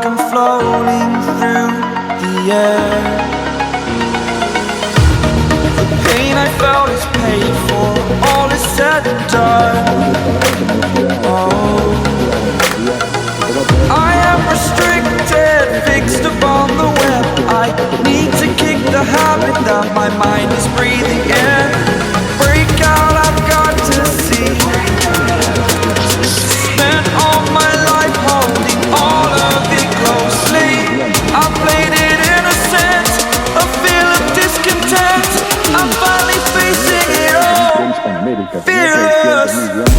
like I'm floating through the air. The pain I felt is paid for, all is said and done. Oh, I am restricted, fixed upon the web. I need to kick the habit that my mind is breathing in. Break out, I've got to see. Spent all my life holding all of it closely. I played it innocent, a feel of discontent. I'm finally facing it all, fearless.